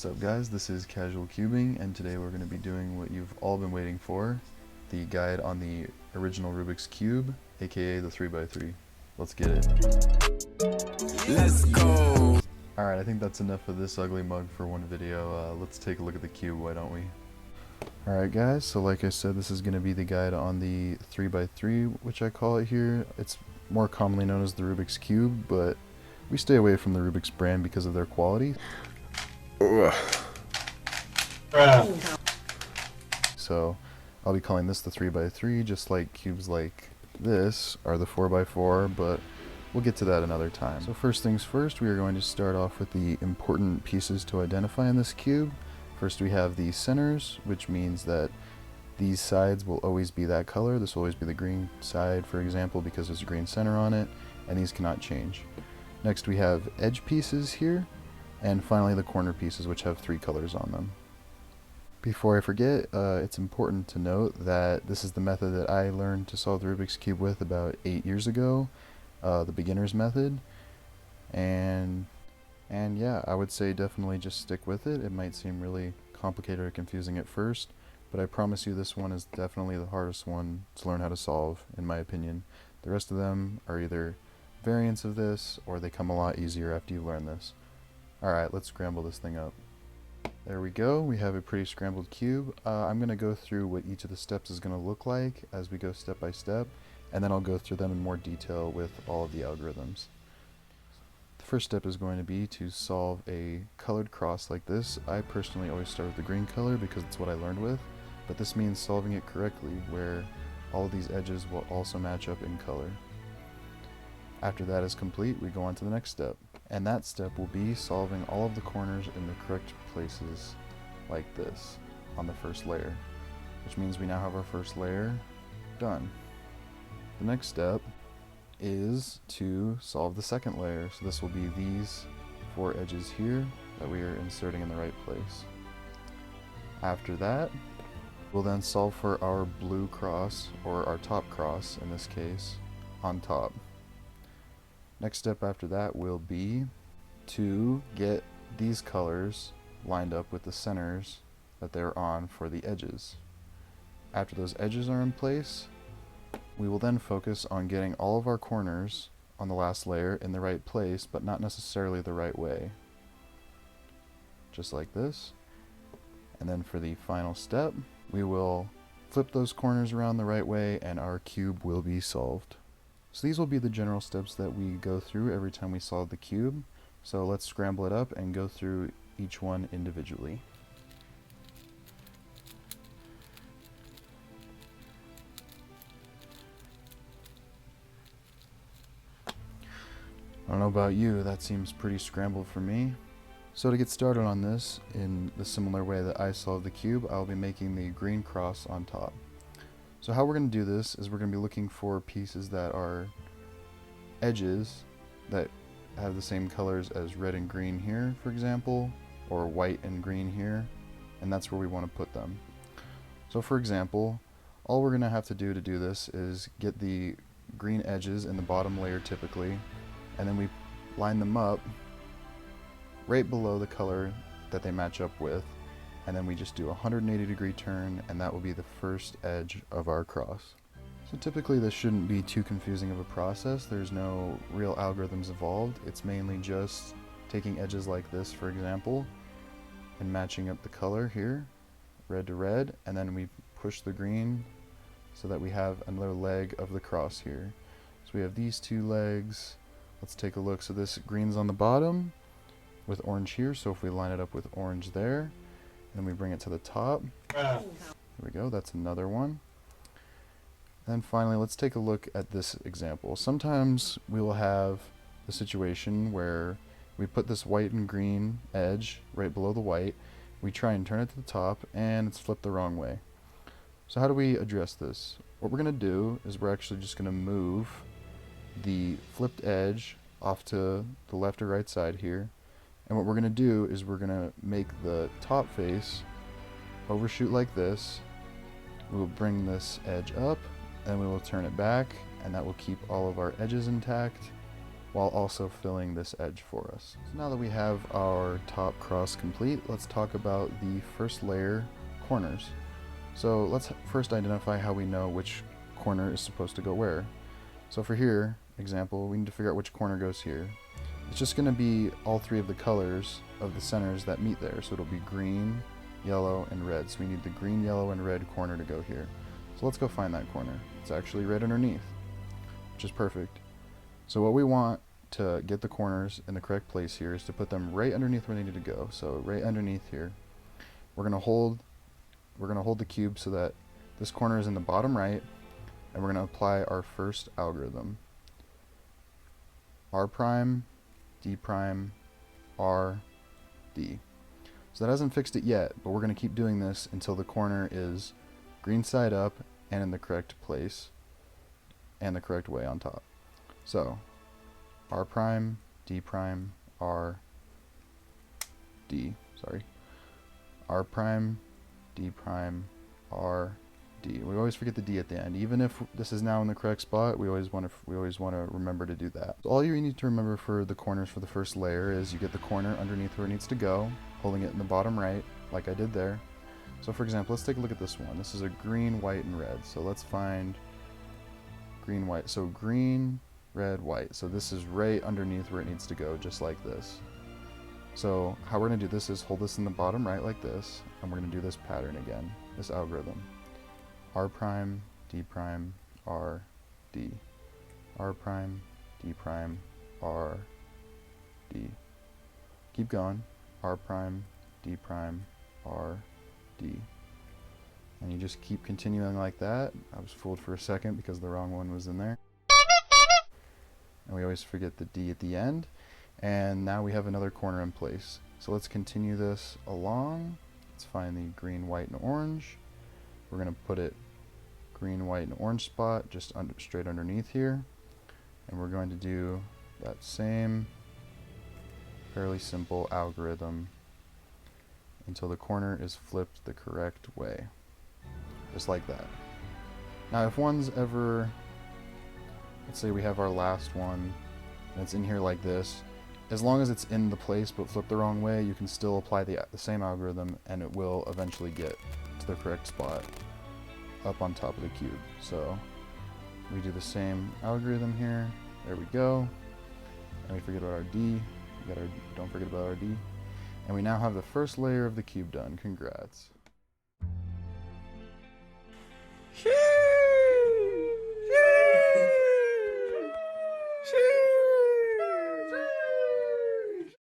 What's up guys, this is Casual Cubing, and today we're going to be doing what you've all been waiting for, the guide on the original Rubik's Cube, aka the 3x3. Let's get it. Let's go! Alright, I think that's enough of this ugly mug for one video. Let's take a look at the cube, why don't we? Alright guys, so like I said, this is going to be the guide on the 3x3, which I call it here. It's more commonly known as the Rubik's Cube, but we stay away from the Rubik's brand because of their quality. So I'll be calling this the 3x3, just like cubes like this are the 4x4, but we'll get to that another time. So first things first, we are going to start off with the important pieces to identify in this cube. First we have the centers, which means that these sides will always be that color. This will always be the green side, for example, because there's a green center on it, and these cannot change. Next we have edge pieces here, and finally the corner pieces, which have 3 colors on them. Before I forget, it's important to note that this is the method that I learned to solve the Rubik's Cube with about 8 years ago, the beginner's method, and yeah, I would say definitely just stick with it. It might seem really complicated or confusing at first, but I promise you this one is definitely the hardest one to learn how to solve, in my opinion. The rest of them are either variants of this, or they come a lot easier after you learn this. Alright, let's scramble this thing up. There we go, we have a pretty scrambled cube. I'm going to go through what each of the steps is going to look like as we go step by step, and then I'll go through them in more detail with all of the algorithms. The first step is going to be to solve a colored cross like this. I personally always start with the green color because it's what I learned with, but this means solving it correctly, where all of these edges will also match up in color. After that is complete, we go on to the next step, and that step will be solving all of the corners in the correct places, like this, on the first layer, which means we now have our first layer done. The next step is to solve the second layer, so this will be these 4 edges here that we are inserting in the right place. After that, we'll then solve for our blue cross, or our top cross in this case, on top. Next step after that will be to get these colors lined up with the centers that they're on for the edges. After those edges are in place, we will then focus on getting all of our corners on the last layer in the right place, but not necessarily the right way. Just like this. And then for the final step, we will flip those corners around the right way and our cube will be solved. So these will be the general steps that we go through every time we solve the cube. So let's scramble it up and go through each one individually. I don't know about you, that seems pretty scrambled for me. So to get started on this, in the similar way that I solved the cube, I'll be making the green cross on top. So how we're going to do this is we're going to be looking for pieces that are edges that have the same colors as red and green here, for example, or white and green here, and that's where we want to put them. So for example, all we're going to have to do this is get the green edges in the bottom layer typically, and then we line them up right below the color that they match up with, and then we just do a 180-degree turn, and that will be the first edge of our cross. So typically this shouldn't be too confusing of a process. There's no real algorithms involved. It's mainly just taking edges like this, for example, and matching up the color here, red to red, and then we push the green so that we have another leg of the cross here. So we have these 2 legs. Let's take a look. So this green's on the bottom with orange here, so if we line it up with orange there, then we bring it to the top. There we go, that's another one. Then finally, let's take a look at this example. Sometimes we will have the situation where we put this white and green edge right below the white, we try and turn it to the top, and it's flipped the wrong way. So how do we address this? What we're going to do is we're actually just going to move the flipped edge off to the left or right side here, and what we're going to do is we're going to make the top face overshoot like this. We'll bring this edge up, and we will turn it back, and that will keep all of our edges intact, while also filling this edge for us. So now that we have our top cross complete, let's talk about the first layer, corners. So let's first identify how we know which corner is supposed to go where. So for here, example, we need to figure out which corner goes here. It's just going to be all three of the colors of the centers that meet there. So it'll be green, yellow, and red. So we need the green, yellow, and red corner to go here. So let's go find that corner. It's actually right underneath, which is perfect. So what we want to get the corners in the correct place here is to put them right underneath where they need to go. So right underneath here, we're going to hold the cube so that this corner is in the bottom right, and we're going to apply our first algorithm. R prime, D prime, R, D. So that hasn't fixed it yet, but we're going to keep doing this until the corner is green side up and in the correct place and the correct way on top. So R prime, D prime, R, D, sorry. R prime, D prime, R, D. We always forget the D at the end. Even if this is now in the correct spot, we always want to remember to do that. So all you need to remember for the corners for the first layer is you get the corner underneath where it needs to go, holding it in the bottom right, like I did there. So for example, let's take a look at this one. This is a green, white, and red. So let's find green, white. So green, red, white. So this is right underneath where it needs to go, just like this. So how we're going to do this is hold this in the bottom right like this, and we're going to do this pattern again, this algorithm. R prime, D prime, R, D. R prime, D prime, R, D. Keep going. R prime, D prime, R, D. And you just keep continuing like that. I was fooled for a second because the wrong one was in there. And we always forget the D at the end. And now we have another corner in place. So let's continue this along. Let's find the green, white, and orange. We're going to put it green, white, and orange spot just straight underneath here. And we're going to do that same fairly simple algorithm until the corner is flipped the correct way. Just like that. Now if one's ever, let's say we have our last one and it's in here like this, as long as it's in the place but flipped the wrong way, you can still apply the same algorithm and it will eventually get to the correct spot up on top of the cube. So we do the same algorithm here. There we go. And we forget about our D. Don't forget about our D. And we now have the first layer of the cube done. Congrats.